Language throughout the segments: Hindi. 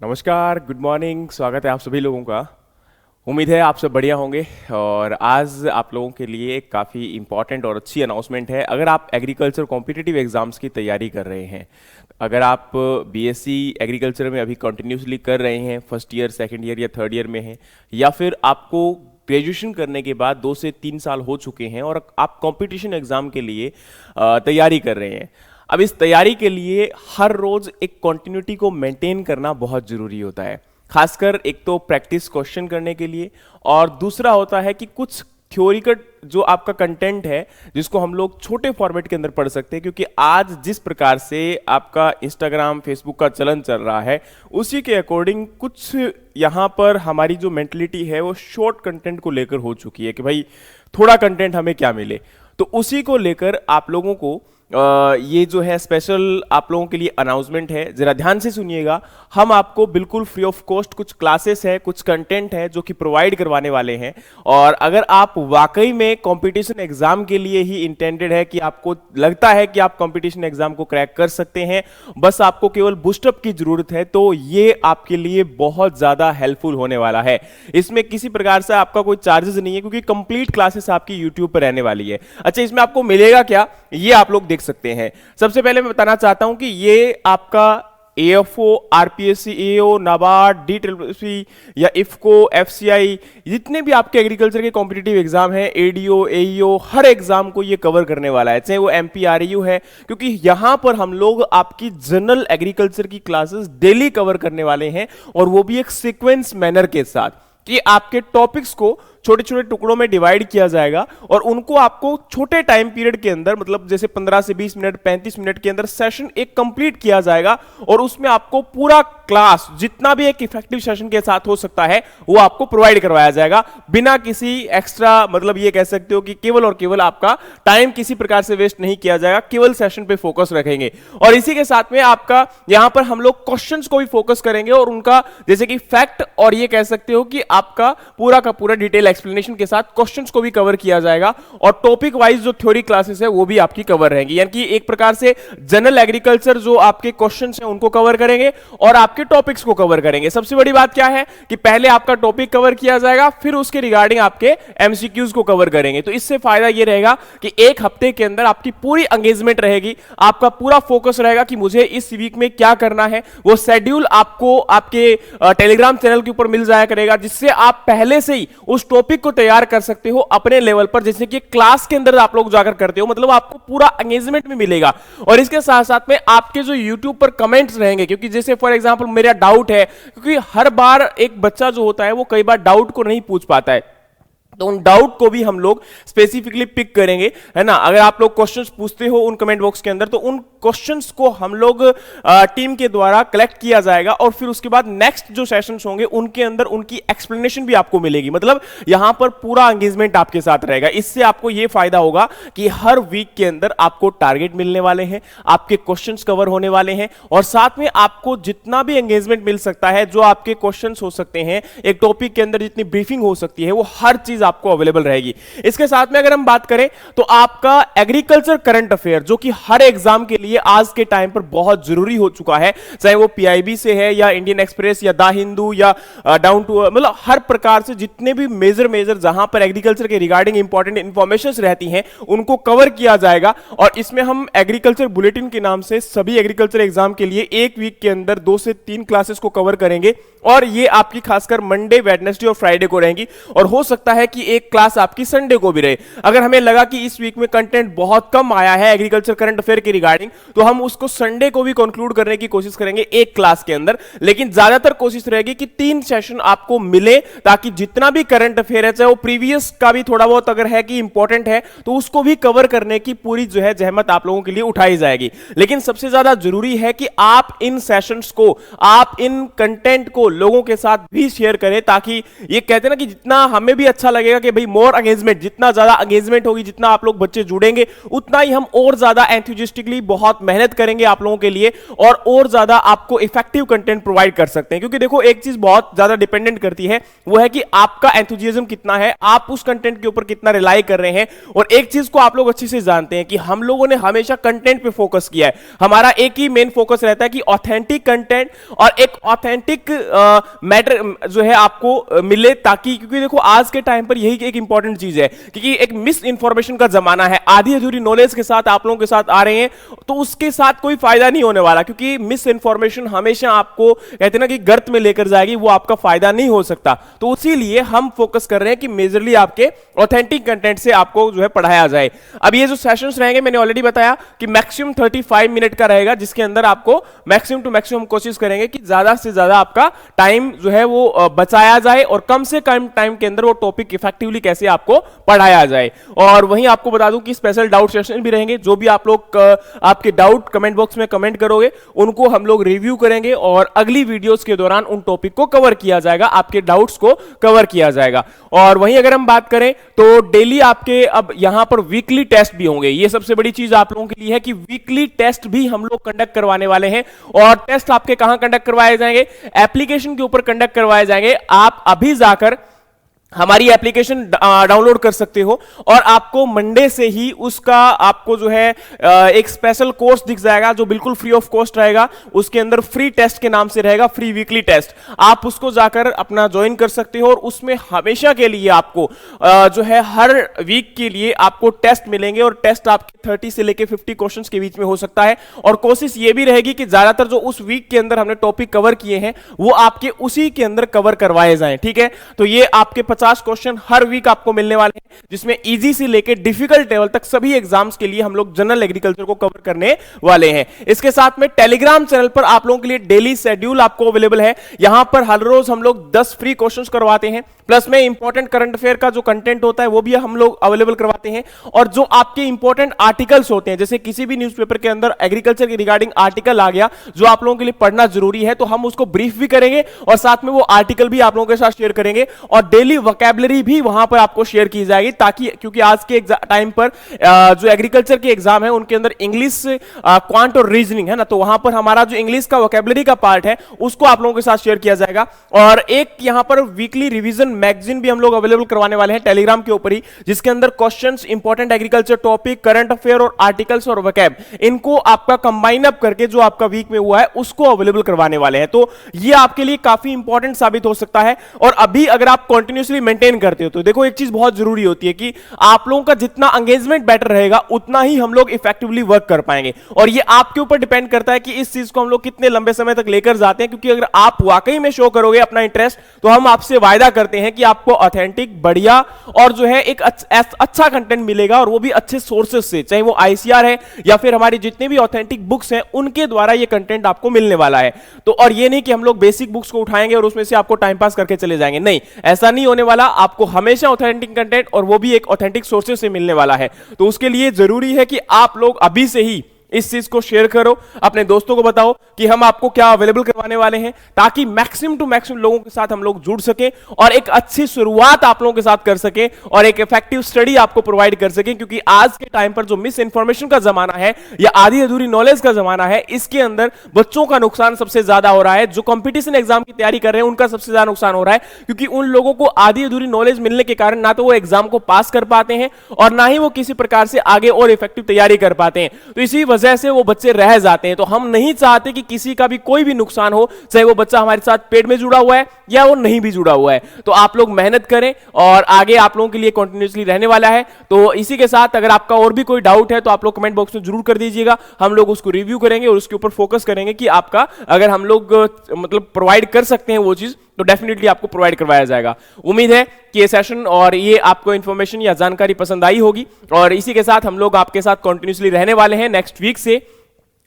नमस्कार, गुड मॉर्निंग। स्वागत है आप सभी लोगों का। उम्मीद है आप सब बढ़िया होंगे। और आज आप लोगों के लिए एक काफ़ी इंपॉर्टेंट और अच्छी अनाउंसमेंट है। अगर आप एग्रीकल्चर कॉम्पिटिटिव एग्जाम्स की तैयारी कर रहे हैं, अगर आप बीएससी एग्रीकल्चर में अभी कंटिन्यूसली कर रहे हैं, फर्स्ट ईयर, सेकंड ईयर या थर्ड ईयर में हैं, या फिर आपको ग्रेजुएशन करने के बाद 2 से 3 साल हो चुके हैं और आप कंपटीशन एग्जाम के लिए तैयारी कर रहे हैं। अब इस तैयारी के लिए हर रोज एक कंटिन्यूटी को मेंटेन करना बहुत जरूरी होता है, खासकर एक तो प्रैक्टिस क्वेश्चन करने के लिए, और दूसरा होता है कि कुछ थ्योरी का जो आपका कंटेंट है जिसको हम लोग छोटे फॉर्मेट के अंदर पढ़ सकते हैं, क्योंकि आज जिस प्रकार से आपका इंस्टाग्राम, फेसबुक का चलन चल रहा है, उसी के अकॉर्डिंग कुछ यहाँ पर हमारी जो मेंटलिटी है वो शॉर्ट कंटेंट को लेकर हो चुकी है कि भाई थोड़ा कंटेंट हमें क्या मिले। तो उसी को लेकर आप लोगों को ये जो है स्पेशल आप लोगों के लिए अनाउंसमेंट है, जरा ध्यान से सुनिएगा। हम आपको बिल्कुल फ्री ऑफ कॉस्ट कुछ क्लासेस है, कुछ कंटेंट है जो कि प्रोवाइड करवाने वाले हैं। और अगर आप वाकई में कंपटीशन एग्जाम के लिए ही इंटेंडेड है, कि आपको लगता है कि आप कंपटीशन एग्जाम को क्रैक कर सकते हैं, बस आपको केवल बूस्टअप की जरूरत है, तो ये आपके लिए बहुत ज्यादा हेल्पफुल होने वाला है। इसमें किसी प्रकार से आपका कोई चार्जेस नहीं है, क्योंकि कंप्लीट क्लासेस आपकी यूट्यूब पर रहने वाली है। अच्छा, इसमें आपको मिलेगा क्या, ये आप लोग देख सकते हैं। सबसे पहले मैं बताना चाहता हूं कि ये आपका एएफओ, आरपीएससी, एओ, नाबार्ड, डीट्रिपलसी या इफको, एफसीआई, जितने भी आपके एग्रीकल्चर के कॉम्पिटिटिव एग्जाम हैं, एडीओ, एईओ, हर एग्जाम को ये कवर करने वाला है, चाहे वो एमपीआरयू है, क्योंकि यहां पर हम लोग आपकी जनरल एग्रीकल्चर की क्लासेस डेली कवर करने वाले हैं, और वो भी एक सीक्वेंस मैनर के साथ, कि आपके टॉपिक्स को छोटे छोटे टुकड़ों में डिवाइड किया जाएगा और उनको आपको छोटे टाइम पीरियड के अंदर, मतलब जैसे 15 से 20 मिनट, 35 मिनट के अंदर सेशन एक कंप्लीट किया जाएगा, और उसमें आपको पूरा क्लास जितना भी एक इफेक्टिव सेशन के साथ हो सकता है वो आपको प्रोवाइड करवाया जाएगा, बिना किसी एक्स्ट्रा, मतलब ये कह सकते हो कि केवल और केवल आपका टाइम किसी प्रकार से वेस्ट नहीं किया जाएगा, केवल सेशन पे फोकस रखेंगे। और इसी के साथ में आपका यहां पर हम लोग क्वेश्चंस को भी फोकस करेंगे, और उनका जैसे कि फैक्ट, और ये कह सकते हो कि आपका पूरा का पूरा डिटेल एक्सप्लेनेशन के साथ क्वेश्चंस को भी कवर किया जाएगा, और टॉपिक वाइज जो थ्योरी क्लासेस है वो भी आपकी कवर रहेंगी। यानी कि एक प्रकार से जनरल एग्रीकल्चर जो आपके क्वेश्चंस हैं उनको कवर करेंगे और आपके टॉपिक्स को कवर करेंगे। सबसे बड़ी बात क्या है कि पहले आपका टॉपिक कवर किया जाएगा, फिर उसके रिगार्डिंग आपके एमसीक्यूज को कवर करेंगे। तो इससे फायदा ये रहेगा कि एक हफ्ते के अंदर आपकी पूरी एंगेजमेंट रहेगी, आपका पूरा फोकस रहेगा कि मुझे इस वीक में क्या करना है। वो शेड्यूल आपको आपके टेलीग्राम चैनल के ऊपर मिल जाया करेगा, जिससे आप पहले से ही उस टॉपिक को तैयार कर सकते हो अपने लेवल पर, जैसे कि क्लास के अंदर आप लोग जाकर करते हो, मतलब आपको पूरा एंगेजमेंट में मिलेगा। और इसके साथ साथ में आपके जो यूट्यूब पर कमेंट्स रहेंगे, क्योंकि जैसे फॉर एग्जांपल मेरा डाउट है, क्योंकि हर बार एक बच्चा जो होता है वो कई बार डाउट को नहीं पूछ पाता है, तो उन डाउट को भी हम लोग स्पेसिफिकली पिक करेंगे, है ना। अगर आप लोग क्वेश्चंस पूछते हो उन कमेंट बॉक्स के अंदर, तो उन क्वेश्चंस को हम लोग टीम के द्वारा कलेक्ट किया जाएगा, और फिर उसके बाद नेक्स्ट जो सेशंस होंगे उनके अंदर उनकी एक्सप्लेनेशन भी आपको मिलेगी। मतलब यहां पर पूरा एंगेजमेंट आपके साथ रहेगा। इससे आपको यह फायदा होगा कि हर वीक के अंदर आपको टारगेट मिलने वाले हैं, आपके क्वेश्चंस कवर होने वाले हैं, और साथ में आपको जितना भी एंगेजमेंट मिल सकता है, जो आपके क्वेश्चंस हो सकते हैं एक टॉपिक के अंदर, जितनी ब्रीफिंग हो सकती है, वो हर चीज आपको अवेलेबल रहेगी। इसके साथ में अगर हम बात करें तो आपका एग्रीकल्चर करंट अफेयर, जो कि हर एग्जाम के लिए आज के टाइम पर बहुत जरूरी हो चुका है, चाहे वो पीआईबी से है या इंडियन एक्सप्रेस या द हिंदू या डाउन टू, मतलब हर प्रकार से जितने भी मेजर जहां पर एग्रीकल्चर के रिगार्डिंग इंपॉर्टेंट इंफॉर्मेशन रहती हैं उनको कवर किया जाएगा। और इसमें हम एग्रीकल्चर बुलेटिन के नाम से सभी एग्रीकल्चर एग्जाम के लिए एक वीक के अंदर 2 से 3 क्लासेस को कवर करेंगे, और ये आपकी खासकर मंडे, वेडनेसडे और फ्राइडे को रहेंगी, और हो सकता है कि एक क्लास आपकी संडे को भी रहे। अगर हमें लगा कि इस वीक में कंटेंट बहुत कम आया है एग्रीकल्चर करंट अफेयर के रिगार्डिंग, तो हम उसको संडे को भी कंक्लूड करने की कोशिश करेंगे एक क्लास के अंदर। लेकिन ज्यादातर कोशिश रहेगी कि 3 सेशन आपको मिले, ताकि जितना भी करंट अफेयर है, चाहे वो प्रीवियस का भी थोड़ा बहुत अगर है कि इंपॉर्टेंट है, तो उसको भी कवर करने की पूरी जो है जहमत आप लोगों के लिए उठाई जाएगी। लेकिन सबसे ज्यादा जरूरी है कि आप इन सेशंस को, आप इन कंटेंट को लोगों के साथ भी शेयर करें, ताकि ये कहते हैं ना कि जितना हमें भी अच्छा लगेगा कि भाई मोर एंगेजमेंट, जितना ज्यादा एंगेजमेंट होगी, जितना आप लोग बच्चे जुड़ेंगे, उतना ही हम और ज्यादा एंथुसियास्टिकली बहुत मेहनत करेंगे आप लोगों के लिए और ज्यादा आपको इफेक्टिव कंटेंट प्रोवाइड कर सकते हैं। क्योंकि देखो एक चीज बहुत ज्यादा डिपेंडेंट करती है, वो है कि आपका एंथुसियाज्म कितना है, आप उस कंटेंट के ऊपर कितना रिलाई कर रहे हैं। और एक चीज को आप लोग अच्छे से जानते हैं कि हम लोगों ने हमेशा कंटेंट पे फोकस किया है। हमारा एक ही मेन फोकस रहता है कि ऑथेंटिक कंटेंट और एक ऑथेंटिक मैटर जो है आपको मिले, ताकि क्योंकि देखो आज के टाइम पर यही एक इंपॉर्टेंट चीज है, क्योंकि एक मिस इंफॉर्मेशन का जमाना है, आधी अधूरी नॉलेज के साथ आप लोगों के साथ आ रहे हैं, तो उसके साथ कोई फायदा नहीं होने वाला। क्योंकि मिस इंफॉर्मेशन हमेशा आपको कहते हैं ना कि गर्त में लेकर जाएगी, वो आपका फायदा नहीं हो सकता। तो इसीलिए हम फोकस कर रहे हैं कि मेजरली आपके ऑथेंटिक कंटेंट से आपको जो है पढ़ाया जाए। अब ये जो सेशंस रहेंगे, मैंने ऑलरेडी बताया कि मैक्सिमम 35 मिनट का रहेगा, जिसके अंदर आपको मैक्सिमम टू मैक्सिमम कोशिश करेंगे कि ज्यादा से ज्यादा आपका टाइम जो है वो बचाया जाए और कम से कम टाइम के अंदर वो टॉपिक इफेक्टिवली कैसे आपको पढ़ाया जाए। और वहीं आपको बता दूं कि स्पेशल डाउट सेशन भी रहेंगे। जो भी आप लोग आपके डाउट कमेंट बॉक्स में कमेंट करोगे, उनको हम लोग रिव्यू करेंगे और अगली वीडियोस के दौरान उन टॉपिक को कवर किया जाएगा, आपके डाउट्स को कवर किया जाएगा। और वहीं अगर हम बात करें तो डेली आपके अब यहां पर वीकली टेस्ट भी होंगे। ये सबसे बड़ी चीज आप लोगों के लिए है कि वीकली टेस्ट भी हम लोग कंडक्ट करवाने वाले हैं। और टेस्ट आपके कहां कंडक्ट करवाए जाएंगे? एप्लीकेशन के ऊपर कंडक्ट करवाए जाएंगे। आप अभी जाकर हमारी एप्लीकेशन डाउनलोड कर सकते हो और आपको मंडे से ही उसका आपको जो है एक स्पेशल कोर्स दिख जाएगा, जो बिल्कुल फ्री ऑफ कॉस्ट रहेगा। उसके अंदर फ्री टेस्ट के नाम से रहेगा, फ्री वीकली टेस्ट। आप उसको जाकर अपना ज्वाइन कर सकते हो और उसमें हमेशा के लिए आपको जो है हर वीक के लिए आपको टेस्ट मिलेंगे और टेस्ट आपके 30 से लेके 50 क्वेश्चंस के बीच में हो सकता है। और कोशिश ये भी रहेगी कि ज्यादातर जो उस वीक के अंदर हमने टॉपिक कवर किए हैं वो आपके उसी के अंदर कवर करवाए जाएं। ठीक है, तो ये आपके 50 क्वेश्चन हर वीक आपको मिलने वाले हैं, जिसमें इजी से लेके डिफिकल्ट लेवल तक सभी एग्जाम्स के लिए हम लोग जनरल एग्रीकल्चर को कवर करने वाले हैं। इसके साथ में टेलीग्राम चैनल पर आप लोगों के लिए डेली शेड्यूल आपको अवेलेबल है। यहां पर हर रोज हम लोग 10 फ्री क्वेश्चंस करवाते हैं, प्लस में इंपॉर्टेंट करंट अफेयर का जो कंटेंट होता है वो भी हम लोग अवेलेबल करवाते हैं। और जो आपके इंपॉर्टेंट आर्टिकल्स होते हैं, जैसे किसी भी न्यूज़पेपर के अंदर एग्रीकल्चर के रिगार्डिंग आर्टिकल आ गया जो आप लोगों के लिए पढ़ना जरूरी है, तो हम उसको ब्रीफ भी करेंगे और साथ में वो आर्टिकल भी आप लोगों के साथ शेयर करेंगे। और डेली वोकैबुलरी भी वहां पर आपको शेयर की जाएगी, ताकि क्योंकि आज के टाइम पर जो एग्रीकल्चर के एग्जाम है उनके अंदर इंग्लिश, क्वांट और रीजनिंग है ना, तो वहां पर हमारा जो इंग्लिश का वोकैबुलरी का पार्ट है उसको आप लोगों के साथ शेयर किया जाएगा। और एक यहां पर वीकली रिवीजन मैगजीन भी हम लोग अवेलेबल करवाने वाले हैं टेलीग्राम के ऊपर ही, जिसके अंदर questions, important agriculture topic, current affair और आर्टिकल्स और वोकैब, इनको आपका कंबाइन अप करके जो आपका वीक में हुआ है उसको अवेलेबल करवाने वाले हैं। तो ये आपके लिए काफी इंपॉर्टेंट साबित हो सकता है। और अभी अगर आप कंटिन्यूअसली मेंटेन करते हो तो देखो एक चीज बहुत जरूरी होती है कि आप लोगों का जितना एंगेजमेंट बेटर रहेगा उतना ही हम लोग इफेक्टिवली वर्क कर पाएंगे। और ये आपके ऊपर डिपेंड करता है कि इस चीज को हम लोग कितने लंबे समय तक लेकर जाते हैं। क्योंकि अगर आप वाकई में शो करोगे अपना इंटरेस्ट, तो हम आपसे वायदा करते हैं कि आपको ऑथेंटिक, बढ़िया और जो है एक अच्छा कंटेंट मिलेगा, और वो भी अच्छे सोर्सेस से, चाहे वो आईसीआर है या फिर हमारी जितने भी ऑथेंटिक बुक्स हैं उनके द्वारा ये कंटेंट आपको मिलने वाला है। तो और ये नहीं कि हम लोग बेसिक बुक्स को उठाएंगे और उसमें से आपको टाइम पास करके चले जाएंगे, नहीं, ऐसा नहीं होने वाला। आपको हमेशा ऑथेंटिक कंटेंट और वो भी एक ऑथेंटिक सोर्सेस से मिलने वाला है। तो उसके लिए जरूरी है कि आप लोग अभी से ही इस चीज को शेयर करो, अपने दोस्तों को बताओ कि हम आपको क्या अवेलेबल करवाने वाले हैं, ताकि मैक्सिमम टू मैक्सिमम लोगों के साथ हम लोग जुड़ सके और एक अच्छी शुरुआत आप लोगों के साथ कर सके और एक इफेक्टिव स्टडी आपको प्रोवाइड कर सके। क्योंकि आज के टाइम पर जो मिस इंफॉर्मेशन का जमाना है या आधी अधूरी नॉलेज का जमाना है, इसके अंदर बच्चों का नुकसान सबसे ज्यादा हो रहा है। जो कंपटीशन एग्जाम की तैयारी कर रहे हैं उनका सबसे ज्यादा नुकसान हो रहा है, क्योंकि उन लोगों को आधी अधूरी नॉलेज मिलने के कारण ना तो वो एग्जाम को पास कर पाते हैं और ना ही वो किसी प्रकार से आगे और इफेक्टिव तैयारी कर पाते हैं। तो इसी वजह से वो बच्चे रह जाते हैं। तो हम नहीं चाहते कि किसी का भी कोई भी नुकसान हो, चाहे वो बच्चा हमारे साथ पेड में जुड़ा हुआ है या वो नहीं भी जुड़ा हुआ है। तो आप लोग मेहनत करें और आगे आप लोगों के लिए कंटिन्यूअसली रहने वाला है। तो इसी के साथ अगर आपका और भी कोई डाउट है तो आप लोग कमेंट बॉक्स में जरूर कर दीजिएगा, हम लोग उसको रिव्यू करेंगे और उसके ऊपर फोकस करेंगे कि आपका अगर हम लोग मतलब प्रोवाइड कर सकते हैं वो चीज, तो डेफिनेटली आपको प्रोवाइड करवाया जाएगा। उम्मीद है कि ये सेशन और ये आपको इंफॉर्मेशन या जानकारी पसंद आई होगी। और इसी के साथ हम लोग आपके साथ कंटिन्यूअसली रहने वाले हैं नेक्स्ट वीक से,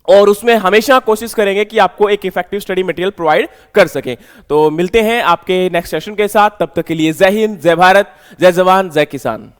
और उसमें हमेशा कोशिश करेंगे कि आपको एक इफेक्टिव स्टडी मटेरियल प्रोवाइड कर सकें। तो मिलते हैं आपके नेक्स्ट सेशन के साथ, तब तक के लिए जय हिंद, जय भारत, जय जवान, जय किसान।